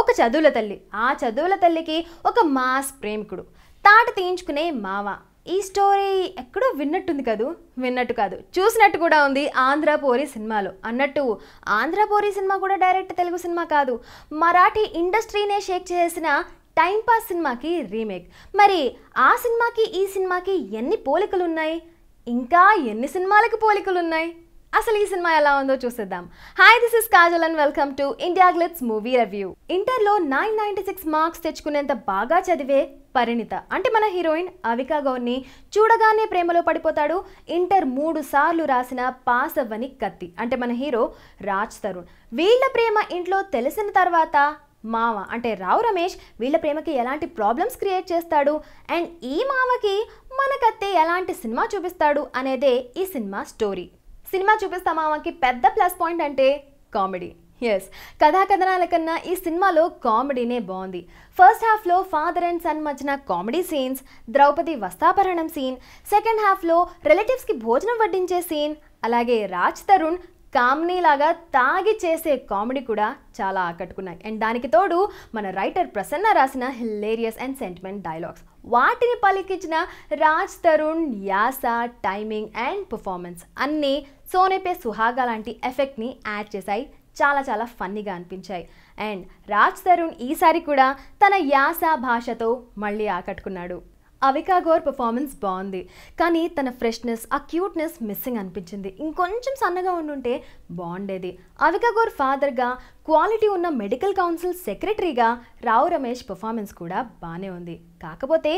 ఒక చదువుల తల్లి, ఆ చదువుల తల్లికి ఒక మాస్ ప్రేమికుడు, తాట తీయించుకునే మావ. ఈ స్టోరీ ఎక్కడో విన్నట్టుంది కదూ. విన్నట్టు కాదు, చూసినట్టు కూడా ఉంది ఆంధ్రపోరి సినిమాలో. అన్నట్టు ఆంధ్రపోరి సినిమా కూడా డైరెక్ట్ తెలుగు సినిమా కాదు, మరాఠీ ఇండస్ట్రీనే షేక్ చేసిన టైంపాస్ సినిమాకి రీమేక్. మరి ఆ సినిమాకి ఈ సినిమాకి ఎన్ని పోలికలున్నాయి, ఇంకా ఎన్ని సినిమాలకి పోలికలున్నాయి, అసలు ఈ సినిమా ఎలా ఉందో చూసేద్దాం. Hi, this is Kajal and welcome to India glitz movie review. ఇంటర్లో 996 మార్క్స్ తెచ్చుకునేంత బాగా చదివే పరిణిత అంటే మన హీరోయిన్ అవికా గౌర్ని చూడగానే ప్రేమలో పడిపోతాడు. ఇంటర్ 3 సార్లు రాసిన పాస్ అవ్వని కత్తి అంటే మన హీరో రాజ్ తరుణ్. వీళ్ళ ప్రేమ ఇంట్లో తెలిసిన తర్వాత మావ అంటే రావు రమేష్ వీళ్ళ ప్రేమకి ఎలాంటి ప్రాబ్లమ్స్ క్రియేట్ చేస్తాడు, అండ్ ఈ మావకి మన కత్తి ఎలాంటి సినిమా చూపిస్తాడు అనేదే ఈ సినిమా స్టోరీ. సినిమా చూపిస్తా మామకి పెద్ద ప్లస్ పాయింట్ అంటే కామెడీ. ఎస్, కథాకథనాల కన్నా ఈ సినిమాలో కామెడీనే బాగుంది. ఫస్ట్ హాఫ్లో ఫాదర్ అండ్ సన్ మధ్యన కామెడీ సీన్స్, ద్రౌపది వస్త్రాపహరణం సీన్, సెకండ్ హాఫ్లో రిలేటివ్స్కి భోజనం వడ్డించే సీన్, అలాగే రాజ్ తరుణ్ కామ్నీలాగా తాగి చేసే కామెడీ కూడా చాలా ఆకట్టుకున్నాయి. అండ్ దానికి తోడు మన రైటర్ ప్రసన్న రాసిన హిలేరియస్ అండ్ సెంటిమెంట్ డైలాగ్స్, వాటిని పలికించిన రాజ్ తరుణ్ యాస, టైమింగ్ అండ్ పర్ఫార్మెన్స్ అన్నీ సోనే పే సుహాగా లాంటి ఎఫెక్ట్ని యాడ్ చేశాయి. చాలా చాలా ఫన్నీగా అనిపించాయి. అండ్ రాజ్ తరుణ్ ఈసారి కూడా తన యాస భాషతో మళ్ళీ ఆకట్టుకున్నాడు. అవికా గౌర్ పర్ఫార్మెన్స్ బాగుంది, కానీ తన ఫ్రెష్నెస్, ఆ క్యూట్నెస్ మిస్సింగ్ అనిపించింది. ఇంకొంచెం సన్నగా ఉండుంటే బాగుండేది. అవికా గౌర్ ఫాదర్గా, క్వాలిటీ ఉన్న మెడికల్ కౌన్సిల్ సెక్రటరీగా రావు రమేష్ పర్ఫార్మెన్స్ కూడా బాగానే ఉంది. కాకపోతే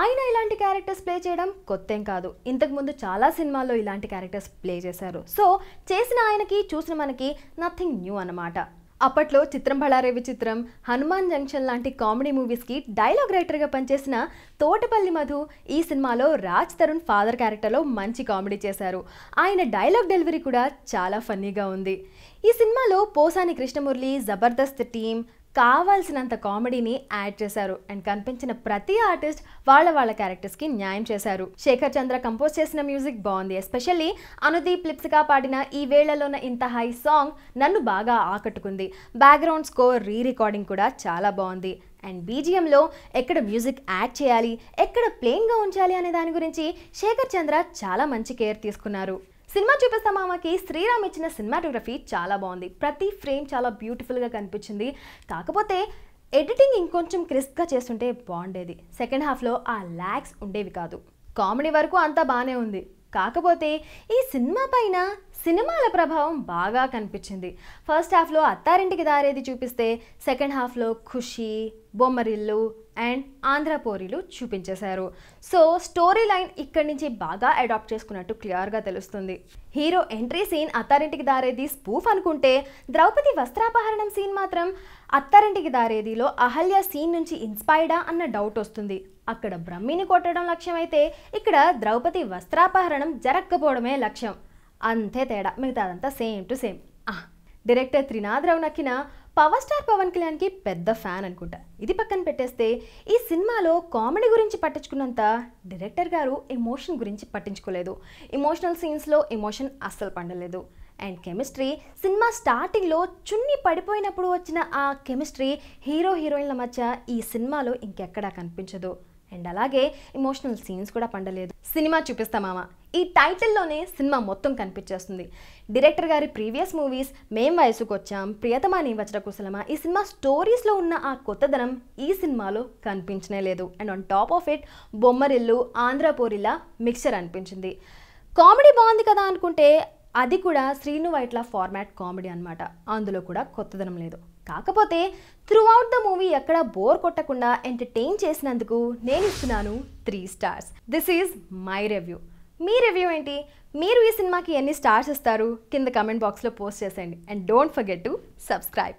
ఆయన ఇలాంటి క్యారెక్టర్స్ ప్లే చేయడం కొత్తేం కాదు, ఇంతకుముందు చాలా సినిమాల్లో ఇలాంటి క్యారెక్టర్స్ ప్లే చేశారు. సో చేసిన ఆయనకి చూసిన మనకి నథింగ్ న్యూ అన్నమాట. అప్పట్లో చిత్రం బళారే విచిత్రం, హనుమాన్ జంక్షన్ లాంటి కామెడీ మూవీస్కి డైలాగ్ రైటర్గా పనిచేసిన తోటపల్లి మధు ఈ సినిమాలో రాజ్ తరుణ్ ఫాదర్ క్యారెక్టర్లో మంచి కామెడీ చేశారు. ఆయన డైలాగ్ డెలివరీ కూడా చాలా ఫన్నీగా ఉంది. ఈ సినిమాలో పోసాని కృష్ణమురళి, జబర్దస్త్ టీం కావాల్సినంత కామెడీని యాడ్ చేశారు. అండ్ కనిపించిన ప్రతి ఆర్టిస్ట్ వాళ్ళ క్యారెక్టర్స్కి న్యాయం చేశారు. శేఖర్ చంద్ర కంపోజ్ చేసిన మ్యూజిక్ బాగుంది. ఎస్పెషల్లీ అనుదీప్ లిప్సికా పాడిన ఈ వేళలోన ఇంత హై సాంగ్ నన్ను బాగా ఆకట్టుకుంది. బ్యాక్గ్రౌండ్ స్కోర్, రీ రికార్డింగ్ కూడా చాలా బాగుంది. అండ్ బీజిఎంలో ఎక్కడ మ్యూజిక్ యాడ్ చేయాలి, ఎక్కడ ప్లెయిన్గా ఉంచాలి అనే దాని గురించి శేఖర్ చంద్ర చాలా మంచి కేర్ తీసుకున్నారు. సినిమా చూపిస్తా మామకి శ్రీరామ్ ఇచ్చిన సినిమాటోగ్రఫీ చాలా బాగుంది. ప్రతి ఫ్రేమ్ చాలా బ్యూటిఫుల్గా కనిపించింది. కాకపోతే ఎడిటింగ్ ఇంకొంచెం క్రిస్ప్గా చేస్తుంటే బాగుండేది. సెకండ్ హాఫ్లో ఆ ల్యాగ్స్ ఉండేవి కాదు. కామెడీ వరకు అంతా బాగానే ఉంది. కాకపోతే ఈ సినిమా పైన సినిమాల ప్రభావం బాగా కనిపించింది. ఫస్ట్ హాఫ్లో అత్తారింటికి దారేది చూపిస్తే సెకండ్ హాఫ్లో ఖుషి, బొమ్మరిల్లు అండ్ ఆంధ్రపోరీలు చూపించేశారు. సో స్టోరీ లైన్ ఇక్కడి నుంచి బాగా అడాప్ట్ చేసుకున్నట్టు క్లియర్గా తెలుస్తుంది. Hero entry scene Attarintiki Daredi spoof అనుకుంటే, ద్రౌపది వస్త్రాపహరణం సీన్ మాత్రం అత్తారింటికి దారేదిలో అహల్య సీన్ నుంచి ఇన్స్పైర్డా అన్న డౌట్ వస్తుంది. అక్కడ బ్రహ్మిని కొట్టడం లక్ష్యం అయితే ఇక్కడ ద్రౌపది వస్త్రాపహరణం జరగకపోవడమే లక్ష్యం. అంతే తేడా, మిగతాదంతా same to same. Director Trinadharao Nakkina power star Pavan కళ్యాణ్కి పెద్ద ఫ్యాన్ అనుకుంటా. ఇది పక్కన పెట్టేస్తే ఈ సినిమాలో కామెడీ గురించి పట్టించుకున్నంత డైరెక్టర్ గారు ఎమోషన్ గురించి పట్టించుకోలేదు. ఎమోషనల్ సీన్స్లో ఎమోషన్ అస్సలు పండలేదు. అండ్ కెమిస్ట్రీ, సినిమా స్టార్టింగ్లో చున్నీ పడిపోయినప్పుడు వచ్చిన ఆ కెమిస్ట్రీ హీరో హీరోయిన్ల మధ్య ఈ సినిమాలో ఇంకెక్కడా కనిపించదు. అండ్ అలాగే ఎమోషనల్ సీన్స్ కూడా పండలేదు. సినిమా చూపిస్తా మామ, ఈ టైటిల్లోనే సినిమా మొత్తం కనిపించేస్తుంది. డైరెక్టర్ గారి ప్రీవియస్ మూవీస్ మేం వయసుకు వచ్చాం, ప్రియతమా నీ వజ్ర కుశలమా, ఈ సినిమా స్టోరీస్లో ఉన్న ఆ కొత్తదనం ఈ సినిమాలో కనిపించనే లేదు. And on top of it Bommarillu, ఆంధ్రపోరిలా మిక్చర్ అనిపించింది. కామెడీ బాగుంది కదా అనుకుంటే అది కూడా శ్రీను వైట్ల ఫార్మాట్ కామెడీ అనమాట. అందులో కూడా కొత్తదనం లేదు. కాకపోతే త్రూ అవుట్ ద మూవీ ఎక్కడ బోర్ కొట్టకుండా ఎంటర్టైన్ చేసినందుకు నేను ఇస్తున్నాను 3 stars. This is my review. Me review ఏంటి? మీరు ఈ సినిమాకి ఎన్ని స్టార్స్ ఇస్తారు కింద కమెంట్ బాక్స్లో పోస్ట్ చేసేయండి. And don't forget to subscribe.